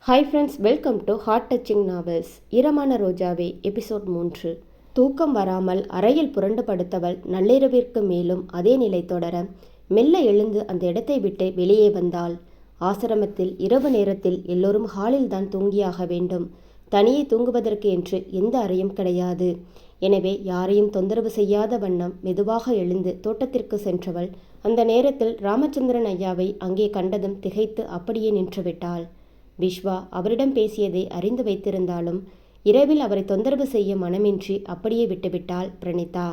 Hi friends, welcome to heart touching novels. Eeramana Rojave episode 3. தூக்கம் வராமல் அறையில் புரண்டு படுத்தவள் நள்ளிரவிற்கு மேலும் அதே நிலை தொடர மெல்ல எழுந்து அந்த இடத்தை விட்டு வெளியே வந்தாள். ஆசிரமத்தில் இரவு நேரத்தில் எல்லோரும் ஹாலில் தான் தூங்கியாக வேண்டும். தனியே தூங்குவதற்கு என்று எந்த அறையும் கிடையாது. எனவே யாரையும் தொந்தரவு செய்யாத வண்ணம் மெதுவாக எழுந்து தோட்டத்திற்கு சென்றவள் அந்த நேரத்தில் ராமச்சந்திரன் ஐயாவை அங்கே கண்டதும் திகைத்து அப்படியே நின்றுவிட்டாள். விஸ்வா அவரிடம் பேசியதை அறிந்து வைத்திருந்தாலும் இரவில் அவரை தொந்தரவு செய்ய மனமின்றி அப்படியே விட்டுவிட்டாள் பிரணீதா.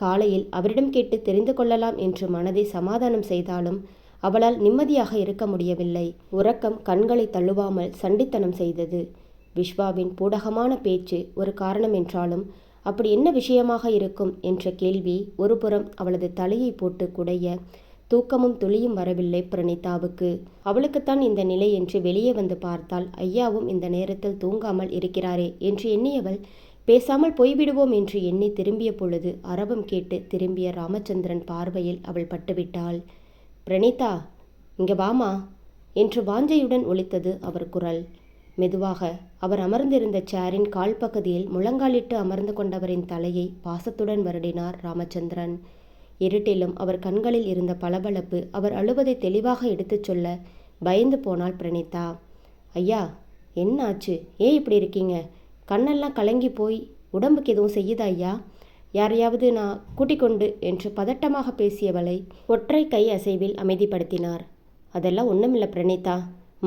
காலையில் அவரிடம் கேட்டு தெரிந்து கொள்ளலாம் என்று மனதை சமாதானம் செய்தாலும் அவளால் நிம்மதியாக இருக்க முடியவில்லை. உறக்கம் கண்களை தள்ளுவாமல் சண்டித்தனம் செய்தது. விஸ்வாவின் பூடகமான பேச்சு ஒரு காரணம் என்றாலும் அப்படி என்ன விஷயமாக இருக்கும் என்ற கேள்வி ஒருபுறம் அவளது தலையை போட்டு குடைய தூக்கமும் துளியும் வரவில்லை பிரணீதாவுக்கு. அவளுக்குத்தான் இந்த நிலை என்று வெளியே வந்து பார்த்தால் ஐயாவும் இந்த நேரத்தில் தூங்காமல் இருக்கிறாரே என்று எண்ணியவள் பேசாமல் போய்விடுவோம் என்று எண்ணி திரும்பிய பொழுது அரவம் கேட்டு திரும்பிய ராமச்சந்திரன் பார்வையில் அவள் பட்டுவிட்டாள். பிரணீதா, இங்க வாமா என்று வாஞ்சையுடன் ஒலித்தது அவர் குரல். மெதுவாக அவர் அமர்ந்திருந்த சேரின் கால் பகுதியில் முழங்காலிட்டு அமர்ந்து கொண்டவரின் தலையை பாசத்துடன் வருடினார் ராமச்சந்திரன். இருட்டிலும் அவர் கண்களில் இருந்த பளபளப்பு அவர் அழுவதை தெளிவாக எடுத்துச் சொல்ல பயந்து போனாள் பிரணீதா. ஐயா, என்ன ஆச்சு? ஏன் இப்படி இருக்கீங்க? கண்ணெல்லாம் கலங்கி போய் உடம்புக்கு எதுவும் செய்யுதா ஐயா? யாரையாவது நான் கூட்டிக்கொண்டு என்று பதட்டமாக பேசியவளை ஒற்றை கை அசைவில் அமைதிப்படுத்தினார். அதெல்லாம் ஒன்றுமில்லை பிரணீதா,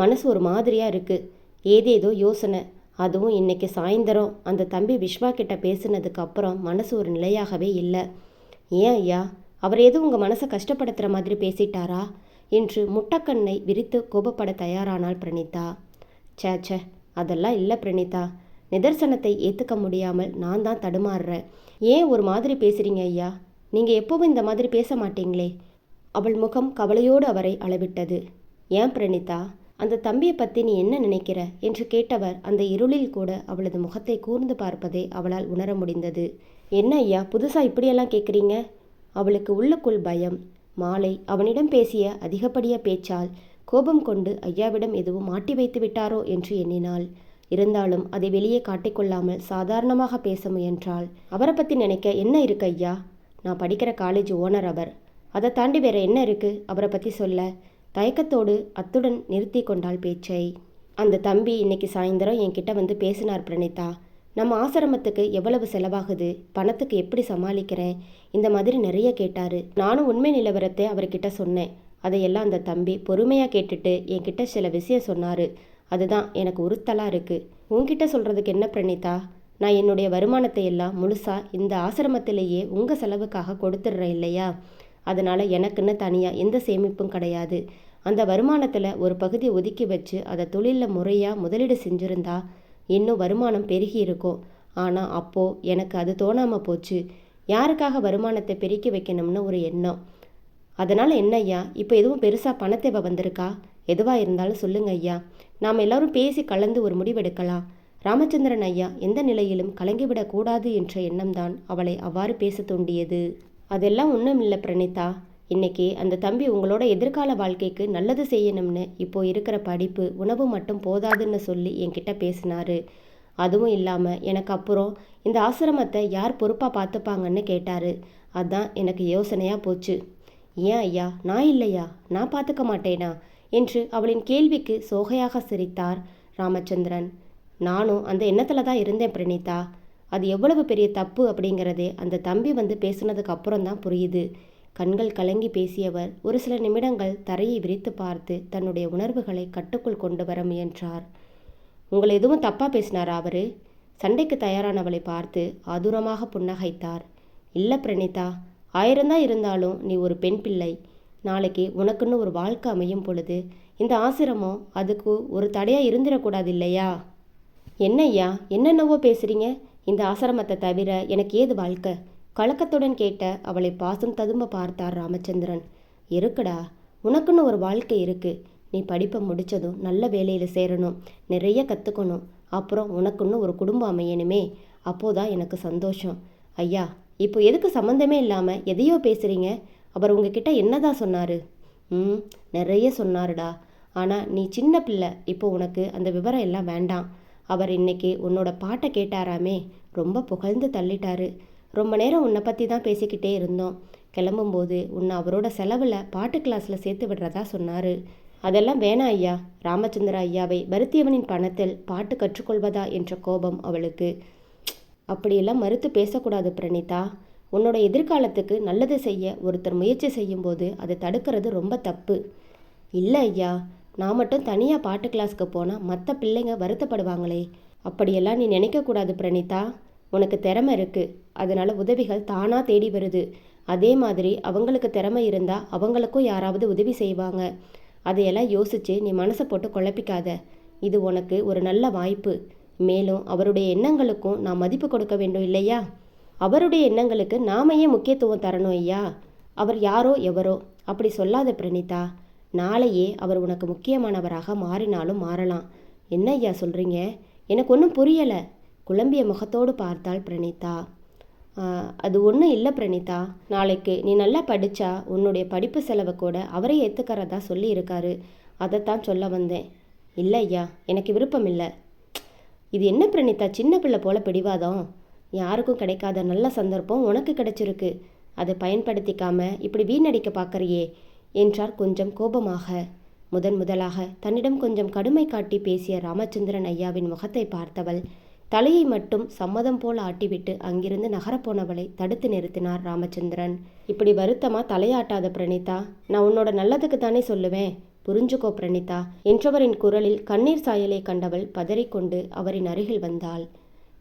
மனசு ஒரு மாதிரியா இருக்கு. ஏதேதோ யோசனை. அதுவும் இன்னைக்கு சாயந்தரம் அந்த தம்பி விஸ்வா கிட்ட பேசினதுக்கு அப்புறம் மனசு ஒரு நிலையாகவே இல்லை. ஏன் ஐயா, அவர் எதுவும் உங்கள் மனசை கஷ்டப்படுத்துகிற மாதிரி பேசிட்டாரா என்று முட்டக்கண்ணை விரித்து கோபப்பட தயாரானாள் பிரணீதா. சேச்சே, அதெல்லாம் இல்லை பிரணீதா. நிதர்சனத்தை ஏற்றுக்க முடியாமல் நான் தான் தடுமாறுறேன். ஏன் ஒரு மாதிரி பேசுகிறீங்க ஐயா? நீங்கள் எப்போவும் இந்த மாதிரி பேச மாட்டீங்களே. அவள் முகம் கவலையோடு அவரை அளவிட்டது. ஏன் பிரணீதா, அந்த தம்பியை பற்றி நீ என்ன நினைக்கிற என்று கேட்டவர் அந்த இருளில் கூட அவளது முகத்தை கூர்ந்து பார்ப்பதை அவளால் உணர முடிந்தது. என்ன ஐயா, புதுசாக இப்படியெல்லாம் கேட்குறீங்க? அவளுக்கு உள்ளுக்குள் பயம். மாலை அவனிடம் பேசிய அதிகப்படிய பேச்சால் கோபம் கொண்டு ஐயாவிடம் எதுவும் மாட்டி வைத்து விட்டாரோ என்று எண்ணினாள். இருந்தாலும் அதை வெளியே காட்டிக்கொள்ளாமல் சாதாரணமாக பேச முயன்றாள். அவரை பற்றி நினைக்க என்ன இருக்கு ஐயா? நான் படிக்கிற காலேஜ் ஓனர் அவர். அதை தாண்டி வேற என்ன இருக்கு அவரை பற்றி சொல்ல? தயக்கத்தோடு அத்துடன் நிறுத்தி கொண்டாள் பேச்சை. அந்த தம்பி இன்னைக்கு சாயந்தரம் என்கிட்ட வந்து பேசினார் பிரணீதா. நம்ம ஆசிரமத்துக்கு எவ்வளவு செலவாகுது, பணத்துக்கு எப்படி சமாளிக்கிறேன், இந்த மாதிரி நிறைய கேட்டார். நானும் உண்மை நிலவரத்தை அவர்கிட்ட சொன்னேன். அதையெல்லாம் அந்த தம்பி பொறுமையாக கேட்டுட்டு என்கிட்ட சில விஷயம் சொன்னார். அதுதான் எனக்கு உறுத்தலாக இருக்குது. உன்கிட்ட சொல்கிறதுக்கு என்ன பிரணீதா, நான் என்னுடைய வருமானத்தை எல்லாம் முழுசாக இந்த ஆசிரமத்திலேயே உங்கள் செலவுக்காக கொடுத்துட்றேன் இல்லையா? அதனால் எனக்குன்னு தனியாக எந்த சேமிப்பும் கிடையாது. அந்த வருமானத்தில் ஒரு பகுதி ஒதுக்கி வச்சு அதை தொழிலில் முறையாக முதலீடு செஞ்சுருந்தா இன்னும் வருமானம் பெருகி இருக்கும். ஆனால் அப்போது எனக்கு அது தோணாமல் போச்சு. யாருக்காக வருமானத்தை பெருக்கி வைக்கணும்னு ஒரு எண்ணம். அதனால் என்ன ஐயா, இப்போ எதுவும் பெருசாக பணத்தேவை வந்திருக்கா? எதுவாக இருந்தாலும் சொல்லுங்க ஐயா, நாம் எல்லாரும் பேசி கலந்து ஒரு முடிவெடுக்கலாம். ராமச்சந்திரன் ஐயா எந்த நிலையிலும் கலங்கிவிடக்கூடாது என்ற எண்ணம்தான் அவளை அவ்வாறு பேச தூண்டியது. அதெல்லாம் ஒன்றும் இல்லை பிரணீதா. இன்னைக்கு அந்த தம்பி உங்களோட எதிர்கால வாழ்க்கைக்கு நல்லது செய்யணும்னு இப்போ இருக்கிற படிப்பு உணவு மட்டும் போதாதுன்னு சொல்லி என்கிட்ட பேசினாரு. அதுவும் இல்லாமல் எனக்கு அப்புறம் இந்த ஆசிரமத்தை யார் பொறுப்பாக பார்த்துப்பாங்கன்னு கேட்டார். அதான் எனக்கு யோசனையாக போச்சு. ஏன் ஐயா, நான் இல்லையா? நான் பார்த்துக்க மாட்டேனா என்று அவளின் கேள்விக்கு சோகையாக சிரித்தார் ராமச்சந்திரன். நானும் அந்த எண்ணத்தில் தான் இருந்தேன் பிரணீதா. அது எவ்வளவு பெரிய தப்பு அப்படிங்கிறதே அந்த தம்பி வந்து பேசுனதுக்கு அப்புறம் தான் புரியுது. கண்கள் கலங்கி பேசியவர் ஒரு சில நிமிடங்கள் தரையை விரித்து பார்த்து தன்னுடைய உணர்வுகளை கட்டுக்குள் கொண்டு வர முயன்றார். உங்களை எதுவும் தப்பாக பேசினாரா அவரு? சண்டைக்கு தயாரானவளை பார்த்து ஆதுரமாக புன்னகைத்தார். இல்லை பிரணீதா, 1000 தான் இருந்தாலும் நீ ஒரு பெண் பிள்ளை. நாளைக்கு உனக்குன்னு ஒரு வாழ்க்கை அமையும் பொழுது இந்த ஆசிரமம் அதுக்கு ஒரு தடையாக இருந்துடக்கூடாது இல்லையா? என்ன ஐயா, என்னென்னவோ பேசுகிறீங்க. இந்த ஆசிரமத்தை தவிர எனக்கு ஏது வாழ்க்கை? கலக்கத்துடன் கேட்ட அவளை பாசம் ததும்ப பார்த்தார் ராமச்சந்திரன். இருக்குடா, உனக்குன்னு ஒரு வாழ்க்கை இருக்குது. நீ படிப்பை முடித்ததும் நல்ல வேலையில் சேரணும், நிறைய கற்றுக்கணும். அப்புறம் உனக்குன்னு ஒரு குடும்பம் அமையணுமே, அப்போதான் எனக்கு சந்தோஷம். ஐயா, இப்போ எதுக்கு சம்மந்தமே இல்லாமல் எதையோ பேசுகிறீங்க? அவர் உங்ககிட்ட என்னதான் சொன்னார்? நிறைய சொன்னாருடா. ஆனால் நீ சின்ன பிள்ளை, இப்போ உனக்கு அந்த விவரம் எல்லாம் வேண்டாம். அவர் இன்னைக்கு உன்னோட பாட்டை கேட்டாராமே, ரொம்ப புகழ்ந்து தள்ளிட்டாரு. ரொம்ப நேரம் உன்னை பற்றி தான் பேசிக்கிட்டே இருந்தோம். கிளம்பும்போது உன்னை அவரோட செலவில் பாட்டு கிளாஸில் சேர்த்து விடுறதா சொன்னார். அதெல்லாம் வேணாம் ஐயா. ராமச்சந்திர ஐயாவை வருத்தியவனின் பணத்தில் பாட்டு கற்றுக்கொள்வதா என்ற கோபம் அவளுக்கு. அப்படியெல்லாம் மறுத்து பேசக்கூடாது பிரணீதா. உன்னோட எதிர்காலத்துக்கு நல்லது செய்ய ஒருத்தர் முயற்சி செய்யும்போது அதை தடுக்கிறது ரொம்ப தப்பு. இல்லை ஐயா, நான் மட்டும் தனியாக பாட்டு கிளாஸ்க்கு போனால் மற்ற பிள்ளைங்க வருத்தப்படுவாங்களே. அப்படியெல்லாம் நீ நினைக்கக்கூடாது பிரணீதா. உனக்கு திறமை இருக்குது, அதனால் உதவிகள் தானாக தேடி வருது. அதே மாதிரி அவங்களுக்கு திறமை இருந்தால் அவங்களுக்கும் யாராவது உதவி செய்வாங்க. அதையெல்லாம் யோசித்து நீ மனசை போட்டு குழப்பிக்காத. இது உனக்கு ஒரு நல்ல வாய்ப்பு. மேலும் அவருடைய எண்ணங்களுக்கும் நான் மதிப்பு கொடுக்க வேண்டும் இல்லையா? அவருடைய எண்ணங்களுக்கு நாம ஏன் முக்கியத்துவம் தரணும் ஐயா? அவர் யாரோ எவரோ அப்படி சொல்லாத பிரணீதா. நாளையே அவர் உனக்கு முக்கியமானவராக மாறினாலும் மாறலாம். என்ன ஐயா சொல்கிறீங்க? எனக்கு ஒன்றும் புரியலை. குழம்பிய முகத்தோடு பார்த்தாள் பிரணீதா. அது ஒன்றும் இல்லை பிரணீதா. நாளைக்கு நீ நல்லா படித்தா உன்னுடைய படிப்பு செலவை கூட அவரே ஏற்றுக்கிறதா சொல்லி இருக்காரு. அதைத்தான் சொல்ல வந்தேன். இல்லை ஐயா, எனக்கு விருப்பம் இல்லை. இது என்ன பிரணீதா, சின்ன பிள்ளை போல பிடிவாதம்? யாருக்கும் கிடைக்காத நல்ல சந்தர்ப்பம் உனக்கு கிடைச்சிருக்கு. அதை பயன்படுத்திக்காம இப்படி வீணடிக்க பார்க்கறியே என்றார் கொஞ்சம் கோபமாக. முதலாக தன்னிடம் கொஞ்சம் கடுமை காட்டி பேசிய ராமச்சந்திரன் ஐயாவின் முகத்தை பார்த்தவள் தலையை மட்டும் சம்மதம் போல ஆட்டிவிட்டு அங்கிருந்து நகரப்போனவளை தடுத்து நிறுத்தினார் ராமச்சந்திரன். இப்படி வருத்தமா தலையாட்டாத பிரணீதா, நான் உன்னோட நல்லதுக்கு தானே சொல்லுவேன், புரிஞ்சுக்கோ பிரணீதா என்றவரின் குரலில் கண்ணீர் சாயலை கண்டவள் பதறிக்கொண்டு அவரின் அருகில் வந்தாள்.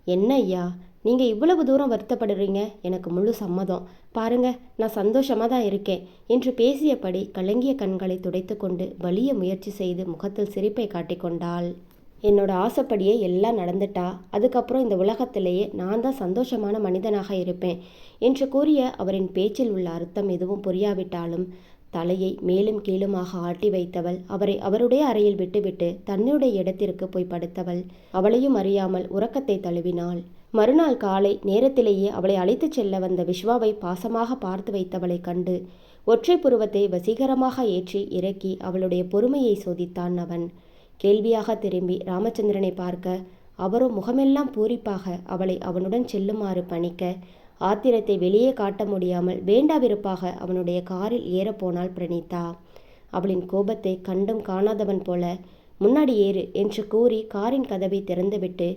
என்ன ஐயா, நீங்கள் இவ்வளவு தூரம் வருத்தப்படுறீங்க? எனக்கு முழு சம்மதம். பாருங்க, நான் சந்தோஷமாக தான் இருக்கேன் என்று பேசியபடி கலங்கிய கண்களை துடைத்து கொண்டு வலிய முயற்சி செய்து முகத்தில் சிரிப்பை காட்டிக்கொண்டாள். என்னோட ஆசைப்படியே எல்லாம் நடந்துட்டா, அதுக்கப்புறம் இந்த உலகத்திலேயே நான் தான் சந்தோஷமான மனிதனாக இருப்பேன் என்று கூறிய அவரின் பேச்சில் உள்ள அர்த்தம் எதுவும் புரியாவிட்டாலும் தலையை மேலும் கீழுமாக ஆட்டி வைத்தவள் அவரை அவருடைய அறையில் விட்டுவிட்டு தன்னுடைய இடத்திற்கு போய் படுத்தவள் அவளையும் அறியாமல் உறக்கத்தை தழுவினாள். மறுநாள் காலை நேரத்திலேயே அவளை அழைத்துச் செல்ல வந்த விஸ்வாவை பாசமாக பார்த்து வைத்தவளை கண்டு ஒற்றை புருவத்தை வசீகரமாக ஏற்றி இறக்கி அவளுடைய பொறுமையை சோதித்தான் அவன். கேள்வியாக திரும்பி ராமச்சந்திரனை பார்க்க அவரோ முகமெல்லாம் பூரிப்பாக அவளை அவனுடன் செல்லுமாறு பணிக்க ஆத்திரத்தை வெளியே காட்ட முடியாமல் வேண்டாவிருப்பாக அவனுடைய காரில் ஏறப்போனாள் பிரணீதா. அவளின் கோபத்தை கண்டும் காணாதவன் போல முன்னாடி ஏறு என்று கூறி காரின் கதவை திறந்துவிட்டு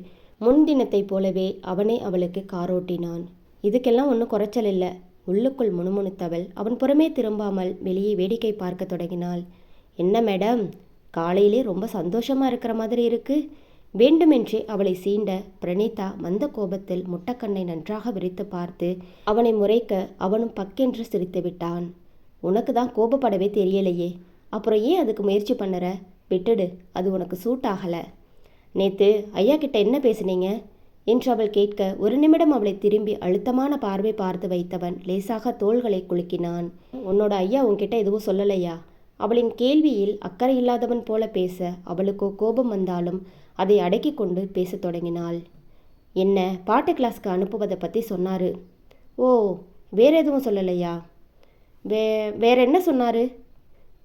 முன்தினத்தைப் போலவே அவனே அவளுக்கு காரோட்டினான். இதுக்கெல்லாம் ஒன்றும் குறைச்சல் இல்லை. உள்ளுக்குள் முணுமுணுத்தவள் அவன் புறமே திரும்பாமல் வெளியே வேடிக்கை பார்க்க தொடங்கினாள். என்ன மேடம், காலையிலே ரொம்ப சந்தோஷமாக இருக்கிற மாதிரி இருக்கு. வேண்டுமென்றே அவளை சீண்ட பிரணீதா மந்த கோபத்தில் முட்டக்கண்ணை நன்றாக விரித்து பார்த்து அவனை முறைக்க அவனும் பக்கென்று சிரித்து விட்டான். உனக்கு தான் கோபப்படவே தெரியலையே, அப்புறம் ஏன் அதுக்கு முயற்சி பண்ணுற? விட்டுடு, அது உனக்கு சூட் ஆகலை. நேத்து ஐயா கிட்ட என்ன பேசுனீங்க என்று அவள் கேட்க ஒரு நிமிடம் அவளை திரும்பி அழுத்தமான பார்வை பார்த்து வைத்தவன் லேசாக தோள்களை குலுக்கினான். உன்னோட ஐயா உன்கிட்ட எதுவும் சொல்லலையா? அவளின் கேள்வியில் அக்கறை இல்லாதவன் போல பேச அவளுக்கோ கோபம் வந்தாலும் அதை அடக்கி கொண்டு பேசத் தொடங்கினாள். என்ன, பாட்டு கிளாஸ்க்கு அனுப்புவதை பற்றி சொன்னார். ஓ, வேற எதுவும் சொல்லலையா? வேற என்ன சொன்னார்?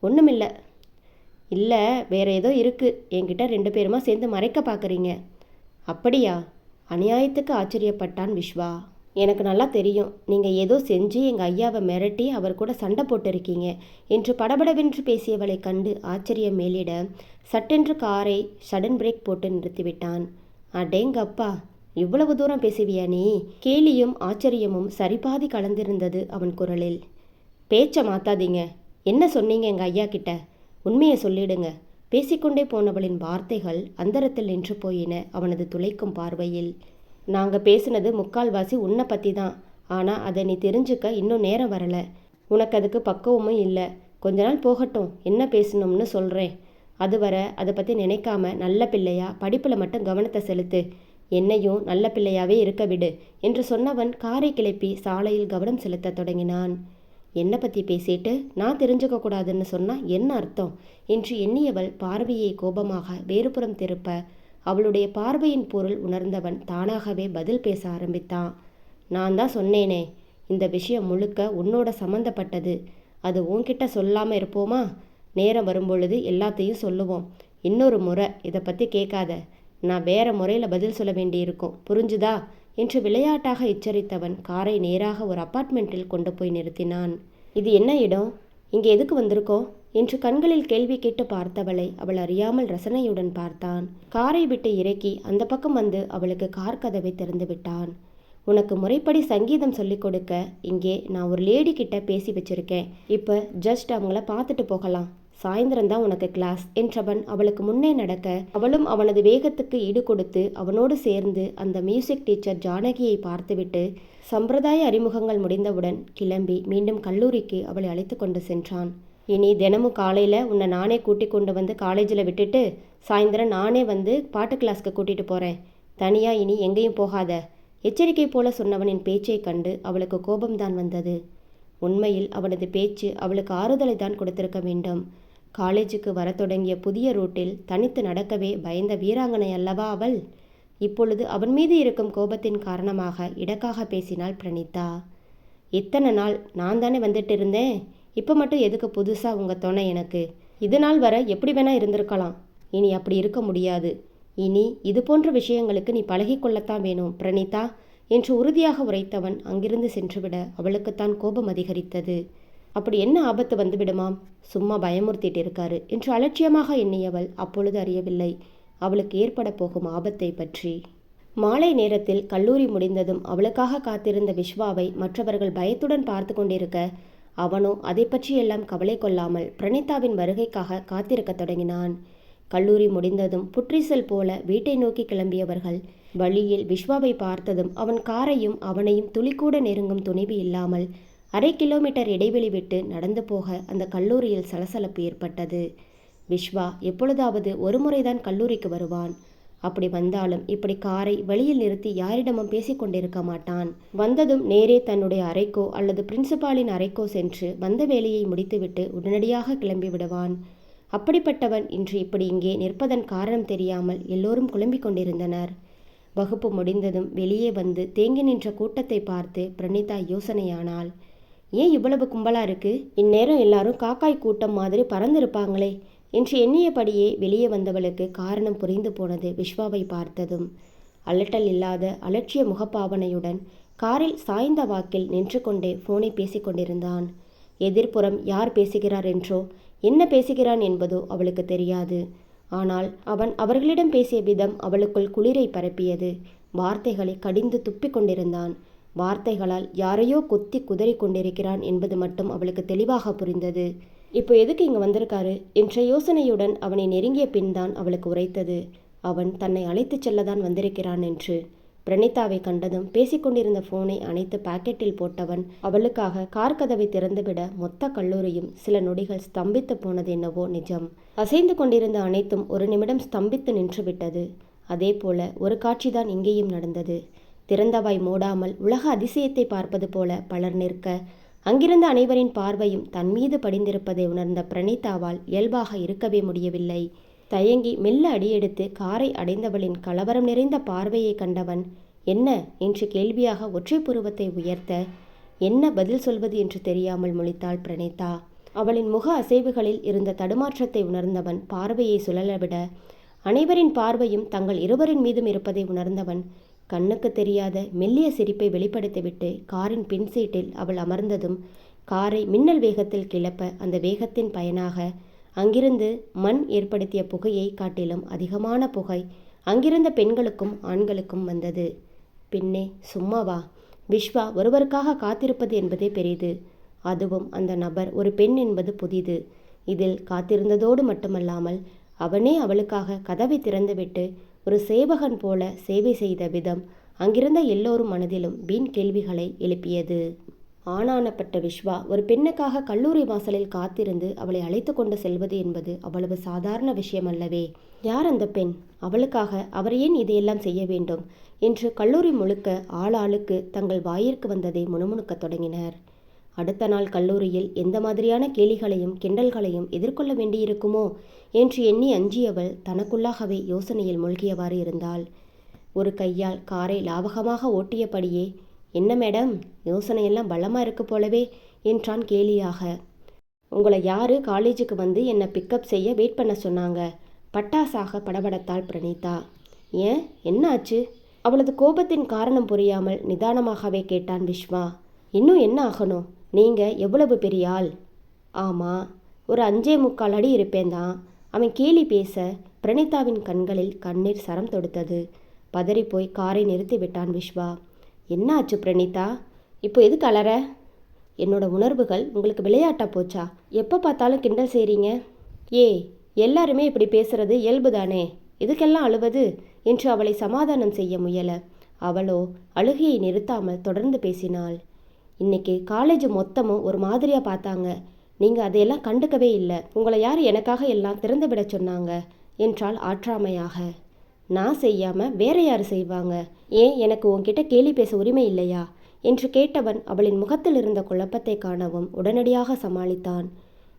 ஒன்றுமில்லை. இல்லை, வேற ஏதோ இருக்குது. என்கிட்ட 2 பேருமா சேர்ந்து மறைக்க பார்க்குறீங்க. அப்படியா? அநியாயத்துக்கு ஆச்சரியப்பட்டான் விஸ்வா. எனக்கு நல்லா தெரியும், நீங்கள் ஏதோ செஞ்சு எங்கள் ஐயாவை மிரட்டி அவர் கூட சண்டை போட்டிருக்கீங்க என்று படபடவென்று பேசியவளை கண்டு ஆச்சரியம் மேலிட சட்டென்று காரை சடன் பிரேக் போட்டு நிறுத்திவிட்டான். அடேங்கப்பா, இவ்வளவு தூரம் பேசுவியா நீ? கேலியும் ஆச்சரியமும் சரிபாதி கலந்திருந்தது அவன் குரலில். பேச்சை மாத்தாதீங்க. என்ன சொன்னீங்க எங்கள் ஐயா கிட்ட? உண்மையை சொல்லிடுங்க. பேசிக்கொண்டே போனவளின் வார்த்தைகள் அந்தரத்தில் நின்று போயின அவனது துளைக்கும் பார்வையில். நாங்கள் பேசினது முக்கால்வாசி உன்னை பற்றி தான். ஆனால் அதை நீ தெரிஞ்சுக்க இன்னும் நேரம் வரலை. உனக்கு அதுக்கு பக்குவமும் இல்லை. கொஞ்ச நாள் போகட்டும், என்ன பேசணும்னு சொல்கிறேன். அதுவரை அதை பற்றி நினைக்காம நல்ல பிள்ளையா படிப்பில் மட்டும் கவனத்தை செலுத்து. என்னையும் நல்ல பிள்ளையாவே இருக்க விடு என்று சொன்னவன் காரை கிளப்பி சாலையில் கவனம் செலுத்த தொடங்கினான். என்னை பற்றி பேசிட்டு நான் தெரிஞ்சுக்க கூடாதுன்னு சொன்னால் என்ன அர்த்தம் என்று எண்ணியவள் பார்வையை கோபமாக வேறுபுறம் திருப்ப அவளுடைய பார்வையின் பொருள் உணர்ந்தவன் தானாகவே பதில் பேச ஆரம்பித்தான். நான் தான் சொன்னேனே, இந்த விஷயம் முழுக்க உன்னோட சம்மந்தப்பட்டது. அது உன்கிட்ட சொல்லாமல் இருப்போமா? நேரம் வரும்பொழுது எல்லாத்தையும் சொல்லுவோம். இன்னொரு முறை இதை பற்றி கேட்காத. நான் வேற முறையில் பதில் சொல்ல வேண்டியிருக்கும், புரிஞ்சுதா என்று விளையாட்டாக எச்சரித்தவன் காரை நேராக ஒரு அப்பார்ட்மெண்ட்டில் கொண்டு போய் நிறுத்தினான். இது என்ன இடம்? இங்கே எதுக்கு வந்திருக்கோம் என்று கண்களில் கேள்வி கேட்டு பார்த்தவளை அவள் அறியாமல் ரசனையுடன் பார்த்தான். காரை விட்டு இறக்கி அந்த பக்கம் வந்து அவளுக்கு கார் கதவை திறந்து விட்டான். உனக்கு முறைப்படி சங்கீதம் சொல்லிக் கொடுக்க இங்கே நான் ஒரு லேடி கிட்ட பேசி வச்சிருக்கேன். இப்போ ஜஸ்ட் அவங்கள பார்த்துட்டு போகலாம். சாயந்தரம் தான் உனக்கு கிளாஸ் என்றவன் அவளுக்கு முன்னே நடக்க அவளும் அவனது வேகத்துக்கு ஈடு கொடுத்து அவனோடு சேர்ந்து அந்த மியூசிக் டீச்சர் ஜானகியை பார்த்துவிட்டு சம்பிரதாய அறிமுகங்கள் முடிந்தவுடன் கிளம்பி மீண்டும் கல்லூரிக்கு அவளை அழைத்து கொண்டு சென்றான். இனி தினமும் காலையில் உன்னை நானே கூட்டி கொண்டு வந்து காலேஜில் விட்டுட்டு சாயந்தரம் நானே வந்து பாட்டு கிளாஸ்க்கு கூட்டிகிட்டு போகிறேன். தனியாக இனி எங்கேயும் போகாத. எச்சரிக்கை போல சொன்னவனின் பேச்சை கண்டு அவளுக்கு கோபம்தான் வந்தது. உண்மையில் அவனது பேச்சு அவளுக்கு ஆறுதலை தான் கொடுத்திருக்க வேண்டும். காலேஜுக்கு வர தொடங்கிய புதிய ரூட்டில் தனித்து நடக்கவே பயந்த வீராங்கனை அல்லவா அவள். இப்பொழுது அவன் மீது இருக்கும் கோபத்தின் காரணமாக இடக்காக பேசினாள் பிரணீதா. இத்தனை நாள் நான் தானே வந்துட்டு இருந்தேன், இப்போ மட்டும் எதுக்கு புதுசாக உங்கள் துணை எனக்கு? இது நாள் வர எப்படி வேணா இருந்திருக்கலாம். இனி அப்படி இருக்க முடியாது. இனி இது போன்ற விஷயங்களுக்கு நீ பழகிக்கொள்ளத்தான் வேணும் பிரணீதா என்று உறுதியாக உரைத்தவன் அங்கிருந்து சென்றுவிட அவளுக்குத்தான் கோபம் அதிகரித்தது. அப்படி என்ன ஆபத்து வந்துவிடுமாம்? சும்மா பயமுறுத்திட்டு இருக்காரு என்று அலட்சியமாக எண்ணியவள் அப்பொழுது அறியவில்லை அவளுக்கு ஏற்பட போகும் ஆபத்தை பற்றி. மாலை நேரத்தில் கல்லூரி முடிந்ததும் அவளுக்காக காத்திருந்த விஸ்வாவை மற்றவர்கள் பயத்துடன் பார்த்து கொண்டிருக்க அவனோ அதை பற்றியெல்லாம் கவலை கொள்ளாமல் பிரணீதாவின் வருகைக்காக காத்திருக்க தொடங்கினான். கல்லூரி முடிந்ததும் புற்றீசல் போல வீட்டை நோக்கி கிளம்பியவர்கள் வழியில் விஸ்வாவை பார்த்ததும் அவன் காரையும் அவனையும் துளிக்கூட நெருங்கும் துணிவு இல்லாமல் 1/2 கிலோமீட்டர் இடைவெளி விட்டு நடந்து போக அந்த கல்லூரியில் சலசலப்பு ஏற்பட்டது. விஸ்வா எப்பொழுதாவது ஒரு முறைதான் கல்லூரிக்கு வருவான். அப்படி வந்தாலும் இப்படி காரை வழியில் நிறுத்தி யாரிடமும் பேசிக்கொண்டிருக்க மாட்டான். வந்ததும் நேரே தன்னுடைய அறைக்கோ அல்லது பிரின்சிபாலின் அறைக்கோ சென்று வந்த வேலையை முடித்துவிட்டு உடனடியாக கிளம்பி விடுவான். அப்படிப்பட்டவன் இன்று இப்படி இங்கே நிற்பதன் காரணம் தெரியாமல் எல்லோரும் குழம்பிக் கொண்டிருந்தனர். வகுப்பு முடிந்ததும் வெளியே வந்து தேங்கி நின்ற கூட்டத்தை பார்த்து பிரணீதா யோசனையானாள். ஏன் இவ்வளவு கும்பலா இருக்கு? இந்நேரம் எல்லாரும் காக்காய் கூட்டம் மாதிரி பறந்திருப்பாங்களே என்று எண்ணியபடியே வெளியே வந்தவளுக்கு காரணம் புரிந்து போனது விஸ்வாவை பார்த்ததும். அலட்டல் இல்லாத அலட்சிய முகப்பாவனையுடன் காரில் சாய்ந்த வாக்கில் நின்று கொண்டே போனை பேசிக்கொண்டிருந்தான். எதிர்ப்புறம் யார் பேசுகிறார் என்றோ என்ன பேசுகிறான் என்பதோ அவளுக்கு தெரியாது. ஆனால் அவன் அவர்களிடம் பேசிய விதம் அவளுக்குள் குளிரை பரப்பியது. வார்த்தைகளை கடிந்து துப்பிக் கொண்டிருந்தான். வார்த்தைகளால் யாரையோ கொத்தி குதறி கொண்டிருக்கிறான் என்பது மட்டும் அவளுக்கு தெளிவாக புரிந்தது. இப்போ எதுக்கு இங்கே வந்திருக்காரு என்ற யோசனையுடன் அவனை நெருங்கிய பின் தான் அவளுக்கு உரைத்தது. அவன் தன்னை அழைத்துச் செல்லதான் வந்திருக்கிறான் என்று. பிரணீதாவை கண்டதும் பேசிக்கொண்டிருந்த போனை அணைத்து பாக்கெட்டில் போட்டவன் அவளுக்காக கார் கதவை திறந்துவிட மொத்த கல்லூரியும் சில நொடிகள் ஸ்தம்பித்து போனது என்னவோ நிஜம். அசைந்து கொண்டிருந்த அனைத்தும் ஒரு நிமிடம் ஸ்தம்பித்து நின்றுவிட்டது. அதே போல ஒரு காட்சிதான் இங்கேயும் நடந்தது. திறந்தவாய் மூடாமல் உலக அதிசயத்தை பார்ப்பது போல பலர் நிற்க அங்கிருந்த அனைவரின் பார்வையும் தன் மீது படிந்திருப்பதை உணர்ந்த பிரணீதாவால் இயல்பாக இருக்கவே முடியவில்லை. தயங்கி மெல்ல அடியெடுத்து காரை அடைந்தவளின் கலவரம் நிறைந்த பார்வையை கண்டவன் என்ன என்று கேள்வியாக ஒற்றை புருவத்தை உயர்த்த என்ன பதில் சொல்வது என்று தெரியாமல் முழித்தாள் பிரணீதா. அவளின் முக அசைவுகளில் இருந்த தடுமாற்றத்தை உணர்ந்தவன் பார்வையை சுழலவிட அனைவரின் பார்வையும் தங்கள் இருவரின் மீதும் இருப்பதை உணர்ந்தவன் கண்ணுக்கு தெரியாத மெல்லிய சிரிப்பை வெளிப்படுத்திவிட்டு காரின் பின் சீட்டில் அவள் அமர்ந்ததும் காரை மின்னல் வேகத்தில் கிளப்ப அந்த வேகத்தின் பயனாக அங்கிருந்து மண் ஏற்படுத்திய புகையை காட்டிலும் அதிகமான புகை அங்கிருந்த பெண்களுக்கும் ஆண்களுக்கும் வந்தது. பின்னே சும்மாவா? விஸ்வா ஒருவருக்காக காத்திருப்பது என்பதே பெரிது. அதுவும் அந்த நபர் ஒரு பெண் என்பது புதிது. இதில் காத்திருந்ததோடு மட்டுமல்லாமல் அவனே அவளுக்காக கதவை திறந்துவிட்டு ஒரு சேவகன் போல சேவை செய்த விதம் அங்கிருந்த எல்லோரும் மனதிலும் வீண் கேள்விகளை எழுப்பியது. ஆணானப்பட்ட விஸ்வா ஒரு பெண்ணுக்காக கல்லூரி வாசலில் காத்திருந்து அவளை அழைத்து கொண்டு செல்வது என்பது அவ்வளவு சாதாரண விஷயம் அல்லவே. யார் அந்த பெண்? அவளுக்காக அவர் ஏன் இதையெல்லாம் செய்ய வேண்டும் என்று கல்லூரி முழுக்க ஆளாளுக்கு தங்கள் வாயிற்கு வந்ததை முணுமுணுக்கத் தொடங்கினர். அடுத்த நாள் கல்லூரியில் எந்த மாதிரியான கேலிகளையும் கிண்டல்களையும் எதிர்கொள்ள வேண்டியிருக்குமோ என்று எண்ணி அஞ்சியவள் தனக்குள்ளாகவே யோசனையில் மூழ்கியவாறு இருந்தாள். ஒரு கையால் காரை லாவகமாக ஓட்டியபடியே என்ன மேடம், யோசனையெல்லாம் பலமாக இருக்கு போலவே என்றான் கேலியாக. உங்களை யார் காலேஜுக்கு வந்து என்னை பிக்கப் செய்ய வெயிட் பண்ண சொன்னாங்க? பட்டாசாக படபடத்தாள் பிரணீதா. ஏன், என்ன ஆச்சு? அவளது கோபத்தின் காரணம் புரியாமல் நிதானமாகவே கேட்டான் விஸ்வா. இன்னும் என்ன ஆகணும்? நீங்கள் எவ்வளவு பெரிய ஆள்? ஆமாம், ஒரு 5.75 அடி இருப்பேன் தான். அவன் கேலி பேச பிரணீதாவின் கண்களில் கண்ணீர் சரம் தொடுத்தது. பதறிப்போய் காரை நிறுத்தி விட்டான் விஸ்வா. என்ன ஆச்சு பிரணீதா? இப்போ எதுக்கு அலற? என்னோட உணர்வுகள் உங்களுக்கு விளையாட்டா போச்சா? எப்போ பார்த்தாலும் கிண்டல் செய்கிறீங்க. எல்லாருமே இப்படி பேசுறது இயல்பு தானே, இதுக்கெல்லாம் அழுவது என்று அவளை சமாதானம் செய்ய முயல அவளோ அழுகையை நிறுத்தாமல் தொடர்ந்து பேசினாள். இன்னைக்கு காலேஜ் மொத்தமும் ஒரு மாதிரியாக பார்த்தாங்க. நீங்கள் அதையெல்லாம் கண்டுக்கவே இல்லை. உங்களை யார் எனக்காக எல்லாம் திறந்து விட சொன்னாங்க என்றாள் ஆற்றாமையாக. நான் செய்யாமல் வேற யார் செய்வாங்க? ஏன் எனக்கு உன்கிட்ட கேலி பேச உரிமை இல்லையா என்று கேட்டவன் அவளின் முகத்தில் இருந்த குழப்பத்தை காணவும் உடனடியாக சமாளித்தான்.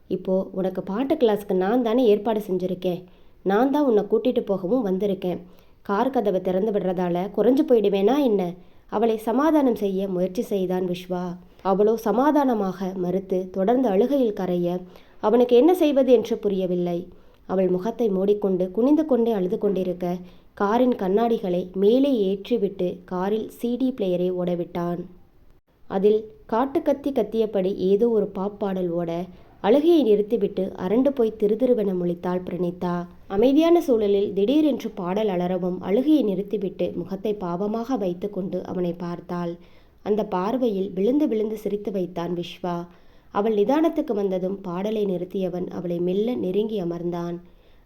இப்போ உனக்கு பாட்டு கிளாஸ்க்கு நான் தானே ஏற்பாடு செஞ்சுருக்கேன். நான் தான் உன்னை கூட்டிகிட்டு போகவும் வந்திருக்கேன். கார் கதவை திறந்து விடுறதால குறைஞ்சு போயிடுவேனா என்ன? அவளை சமாதானம் செய்ய முயற்சி செய்தான் விஸ்வா. அவளோ சமாதானமாக மறுத்து தொடர்ந்து அழுகையில் கரைய அவனுக்கு என்ன செய்வது என்று புரியவில்லை. அவள் முகத்தை மூடிக்கொண்டு குனிந்து கொண்டே அழுது கொண்டிருக்க காரின் கண்ணாடிகளை மேலே ஏற்றிவிட்டு காரில் CD பிளேயரை ஓடவிட்டான். அதில் காட்டுக்கத்தி கத்தியபடி ஏதோ ஒரு பாப் பாடல் ஓட அழுகையை நிறுத்திவிட்டு அரண்டு போய் திருதிருவென முழித்தாள் பிரணீதா. அமைதியான சூழலில் திடீரென்று பாடல் அலறவும் அழுகையை நிறுத்திவிட்டு முகத்தை பாவமாக வைத்து கொண்டு அவனை பார்த்தாள். அந்த பார்வையில் விழுந்து விழுந்து சிரித்து வைத்தான் விஸ்வா. அவள் நிதானத்துக்கு வந்ததும் பாடலை நிறுத்தியவன் அவளை மெல்ல நெருங்கி அமர்ந்தான்.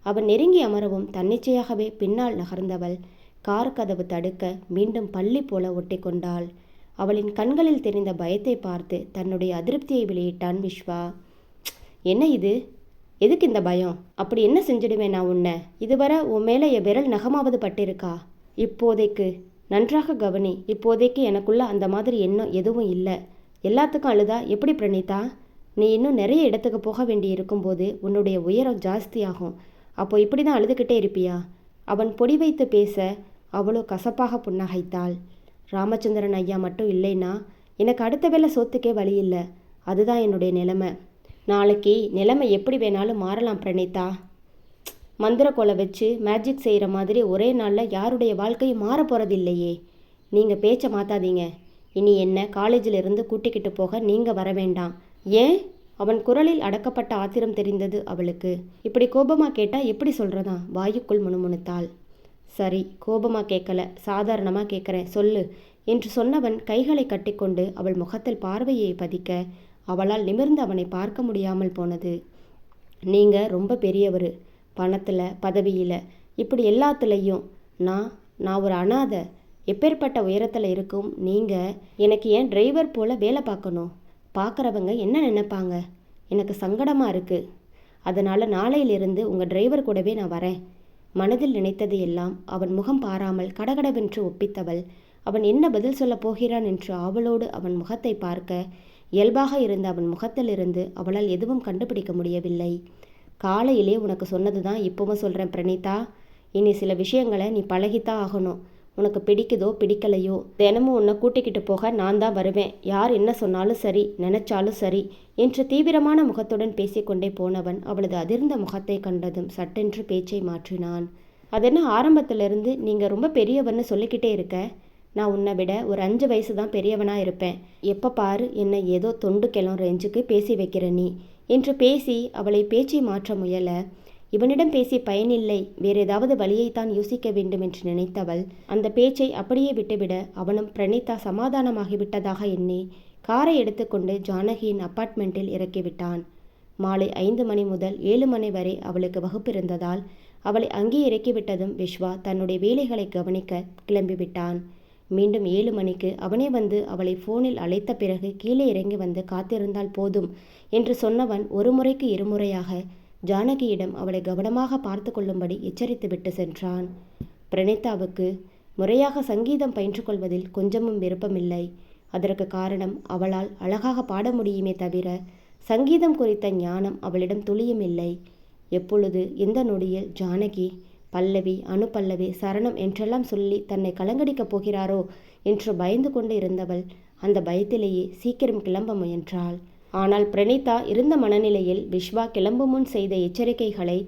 அவன் நெருங்கி அமரவும் தன்னிச்சையாகவே பின்னால் நகர்ந்தவள் கார் கதவு தடுக்க மீண்டும் பள்ளி போல ஒட்டி கொண்டாள். அவளின் கண்களில் தெரிந்த பயத்தை பார்த்து தன்னுடைய அதிருப்தியை வெளியிட்டான் விஸ்வா. என்ன இது? எதுக்கு இந்த பயம்? அப்படி என்ன செஞ்சிடுவேன் நான் உன்னை? இதுவரை உன் மேலே என் விரல் நகமாவது பட்டிருக்கா? இப்போதைக்கு நன்றாக கவனி. இப்போதைக்கு எனக்குள்ள அந்த மாதிரி எண்ணம் எதுவும் இல்லை. எல்லாத்துக்கும் அழுதா எப்படி பிரணீதா? நீ இன்னும் நிறைய இடத்துக்கு போக வேண்டி இருக்கும்போது உன்னுடைய உயரம் ஜாஸ்தியாகும். அப்போ இப்படி தான் அழுதுகிட்டே இருப்பியா? அவன் பொடி வைத்து பேச அவளோ கசப்பாக புன்னகைத்தாள். ராமச்சந்திரன் ஐயா மட்டும் இல்லைன்னா எனக்கு அடுத்த வேளை சோத்துக்கே வழி இல்லை. அதுதான் என்னுடைய நிலைமை. நாளைக்கு நிலைமை எப்படி வேணாலும் மாறலாம் பிரணீதா. மந்திரக்கோலை வச்சு மேஜிக் செய்கிற மாதிரி ஒரே நாளில் யாருடைய வாழ்க்கையும் மாற போகிறது இல்லையே. நீங்கள் பேச்சை மாற்றாதீங்க. இனி என்ன காலேஜில் இருந்து கூட்டிக்கிட்டு போக நீங்கள் வர வேண்டாம். ஏன்? அவன் குரலில் அடக்கப்பட்ட ஆத்திரம் தெரிந்தது அவளுக்கு. இப்படி கோபமாக கேட்டால் எப்படி சொல்கிறதா? வாயுக்குள் முணுமுணுத்தாள். சரி, கோபமாக கேட்கல, சாதாரணமாக கேட்குறேன், சொல்லு என்று சொன்னவன் கைகளை கட்டிக்கொண்டு அவள் முகத்தில் பார்வையை பதிக்க அவளால் நிமிர்ந்து அவனை பார்க்க முடியாமல் போனது. நீங்கள் ரொம்ப பெரியவர். பணத்தில், பதவியில், இப்படி எல்லாத்துலேயும். நான் ஒரு அனாதை. எப்பேற்பட்ட உயரத்தில் இருக்கும் நீங்கள் எனக்கு ஏன் டிரைவர் போல் வேலை பார்க்கணும்? பார்க்குறவங்க என்ன நினைப்பாங்க? எனக்கு சங்கடமாக இருக்குது. அதனால் நாளையிலிருந்து உங்கள் டிரைவர் கூடவே நான் வரேன். மனதில் நினைத்தது எல்லாம் அவன் முகம் பாராமல் கடகடவென்று ஒப்பித்தவள் அவன் என்ன பதில் சொல்லப் போகிறான் என்று ஆவலோடு அவன் முகத்தை பார்க்க இயல்பாக இருந்த அவன் முகத்திலிருந்து அவளால் எதுவும் கண்டுபிடிக்க முடியவில்லை. காலையிலே உனக்கு சொன்னது தான் இப்போவும் சொல்கிறேன் பிரணீதா. இனி சில விஷயங்களை நீ பழகித்தான் ஆகணும். உனக்கு பிடிக்குதோ பிடிக்கலையோ தினமும் உன்னை கூட்டிக்கிட்டு போக நான் தான் வருவேன். யார் என்ன சொன்னாலும் சரி, நினைச்சாலும் சரி என்று தீவிரமான முகத்துடன் பேசிக்கொண்டே போனவன் அவளது அதிர்ந்த முகத்தை கண்டதும் சட்டென்று பேச்சை மாற்றினான். அதென்ன ஆரம்பத்திலிருந்து நீங்கள் ரொம்ப பெரியவன்னு சொல்லிக்கிட்டே இருக்க? நான் உன்னை விட ஒரு 5 வயசு தான் பெரியவனாக இருப்பேன். எப்போ பாரு என்னை ஏதோ தொண்டு கிளம் ரேஞ்சுக்கு பேசி வைக்கிற நீ என்று பேசி அவளை பேச்சை மாற்ற முயல இவனிடம் பேசி பயனில்லை, வேறு ஏதாவது வழியைத்தான் யோசிக்க வேண்டும் என்று நினைத்தவள் அந்த பேச்சை அப்படியே விட்டுவிட அவனும் பிரணீதா சமாதானமாகிவிட்டதாக எண்ணி காரை எடுத்துக்கொண்டு ஜானகியின் அப்பார்ட்மெண்ட்டில் இறக்கிவிட்டான். மாலை 5 மணி முதல் 7 மணி வரை அவளுக்கு வகுப்பு இருந்ததால் அவளை அங்கே இறக்கிவிட்டதும் விஸ்வா தன்னுடைய வேலைகளை கவனிக்க கிளம்பிவிட்டான். மீண்டும் 7 மணிக்கு அவனே வந்து அவளை ஃபோனில் அழைத்த பிறகு கீழே இறங்கி வந்து காத்திருந்தால் போதும் என்று சொன்னவன் ஒரு முறைக்கு இருமுறையாக ஜானகியிடம் அவளை கவனமாக பார்த்து கொள்ளும்படி எச்சரித்துவிட்டு சென்றான். பிரணீதாவுக்கு முறையாக சங்கீதம் பயின்று கொள்வதில் கொஞ்சமும் விருப்பமில்லை. அதற்கு காரணம் அவளால் அழகாக பாட முடியுமே தவிர சங்கீதம் குறித்த ஞானம் அவளிடம் துளியும் இல்லை. எப்பொழுது எந்த நொடியில் ஜானகி பல்லவி, அனுபல்லவி, சரணம் என்றெல்லாம் சொல்லி தன்னை கலங்கடிக்கப் போகிறாரோ என்று பயந்து கொண்டு இருந்தவள் அந்த பயத்திலேயே சீக்கிரம் கிளம்ப முயன்றாள். ஆனால் பிரணீதா இருந்த மனநிலையில் விஸ்வா கிளம்பும் முன் செய்த எச்சரிக்கைகளை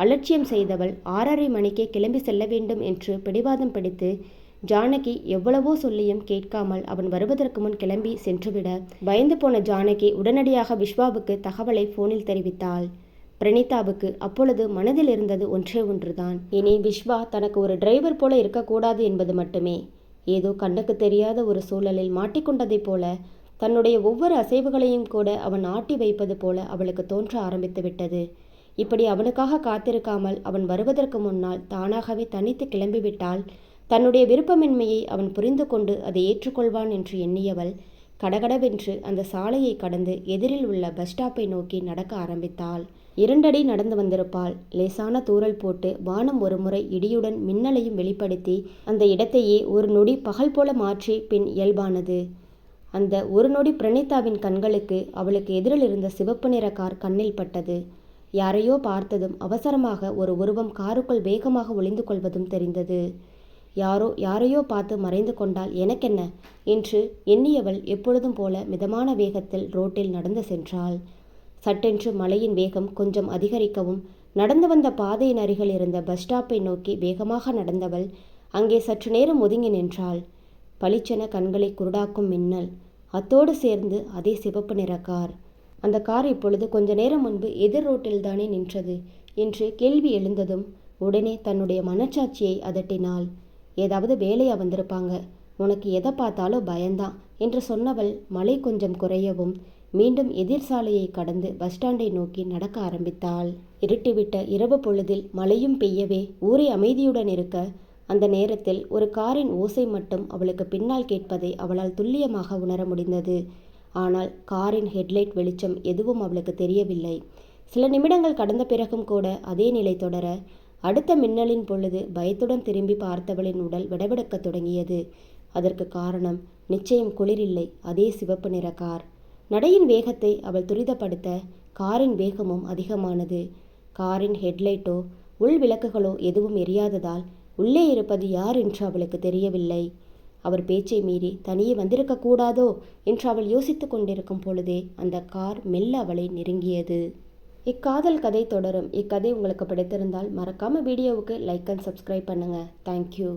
அலட்சியம் செய்தவள் 6:30 மணிக்கே கிளம்பி செல்ல வேண்டும் என்று பிடிவாதம் பிடித்து ஜானகி எவ்வளவோ சொல்லியும் கேட்காமல் அவன் வருவதற்கு முன் கிளம்பி சென்றுவிட பயந்து போன ஜானகி உடனடியாக விஸ்வாவுக்கு தகவலை போனில் தெரிவித்தாள். பிரணீதாவுக்கு அப்பொழுது மனதில் இருந்தது ஒன்றே ஒன்றுதான். இனி விஸ்வா தனக்கு ஒரு டிரைவர் போல இருக்கக்கூடாது என்பது மட்டுமே. ஏதோ கண்ணுக்கு தெரியாத ஒரு சூழலில் மாட்டிக்கொண்டதைப் போல தன்னுடைய ஒவ்வொரு அசைவுகளையும் கூட அவன் ஆட்டி வைப்பது போல அவளுக்கு தோன்ற ஆரம்பித்து விட்டது. இப்படி அவனுக்காக காத்திருக்காமல் அவன் வருவதற்கு முன்னால் தானாகவே தனித்து கிளம்பிவிட்டால் தன்னுடைய விருப்பமின்மையை அவன் புரிந்து கொண்டு அதை ஏற்றுக்கொள்வான் என்று எண்ணியவள் கடகடவென்று அந்த சாலையை கடந்து எதிரில் உள்ள பஸ் ஸ்டாப்பை நோக்கி நடக்க ஆரம்பித்தாள். 2 அடி நடந்து வந்திருப்பாள். லேசான தூறல் போட்டு வானம் ஒரு முறை இடியுடன் மின்னலையும் வெளிப்படுத்தி அந்த இடத்தையே ஒரு நொடி பகல் போல மாற்றி பின் இயல்பானது. அந்த ஒரு நொடி பிரணீதாவின் கண்களுக்கு அவளுக்கு எதிரில் இருந்த சிவப்பு நிற கார் கண்ணில் பட்டது. யாரையோ பார்த்ததும் அவசரமாக ஒரு உருவம் காருக்குள் வேகமாக ஒளிந்து கொள்வதும் தெரிந்தது. யாரையோ பார்த்து மறைந்து கொண்டால் எனக்கென்ன என்று எண்ணியவள் எப்பொழுதும் போல மிதமான வேகத்தில் ரோட்டில் நடந்து சென்றாள். சட்டென்று மழையின் வேகம் கொஞ்சம் அதிகரிக்கவும் நடந்து வந்த பாதையின் அருகில் இருந்த பஸ் ஸ்டாப்பை நோக்கி வேகமாக நடந்தவள் அங்கே சற்று நேரம் ஒதுங்கி நின்றாள். பளிச்சென கண்களை குருடாக்கும் மின்னல், அத்தோடு சேர்ந்து அதே சிவப்பு நிற கார். அந்த கார் இப்பொழுது கொஞ்ச நேரம் முன்பு எதிர் ரோட்டில்தானே நின்றது என்று கேள்வி எழுந்ததும் உடனே தன்னுடைய மனச்சாட்சியை அதட்டினாள். ஏதாவது வேலையா வந்திருப்பாங்க, உனக்கு எதை பார்த்தாலும் பயந்தான் என்று சொன்னவள் மழை கொஞ்சம் குறையவும் மீண்டும் எதிர் சாலையை கடந்து பஸ் ஸ்டாண்டை நோக்கி நடக்க ஆரம்பித்தாள். இருட்டிவிட்ட இரவு பொழுதில் மழையும் பெய்யவே ஊரே அமைதியுடன் இருக்க அந்த நேரத்தில் ஒரு காரின் ஓசை மட்டும் அவளுக்கு பின்னால் கேட்பதை அவளால் துல்லியமாக உணர முடிந்தது. ஆனால் காரின் ஹெட்லைட் வெளிச்சம் எதுவும் அவளுக்கு தெரியவில்லை. சில நிமிடங்கள் கடந்த பிறகும் கூட அதே நிலை தொடர அடுத்த மின்னலின் பொழுது பயத்துடன் திரும்பி பார்த்தவளின் உடல் விடவிடக்க தொடங்கியது. அதற்கு காரணம் நிச்சயம் குளிரில்லை, அதே சிவப்பு நிற கார். நடையின் வேகத்தை அவள் துரிதப்படுத்த காரின் வேகமும் அதிகமானது. காரின் ஹெட்லைட்டோ உள் விளக்குகளோ எதுவும் எரியாததால் உள்ளே இருப்பது யார் என்று அவளுக்கு தெரியவில்லை. அவர் பேச்சை மீறி தனியே வந்திருக்க கூடாதோ என்று அவள் யோசித்து கொண்டிருக்கும் பொழுதே அந்த கார் மெல்ல அவளை நெருங்கியது. இக்காதல் கதை தொடரும். இக்கதை உங்களுக்கு பிடித்திருந்தால் மறக்காம வீடியோவுக்கு லைக் அண்ட் சப்ஸ்கிரைப் பண்ணுங்க. தேங்க்யூ.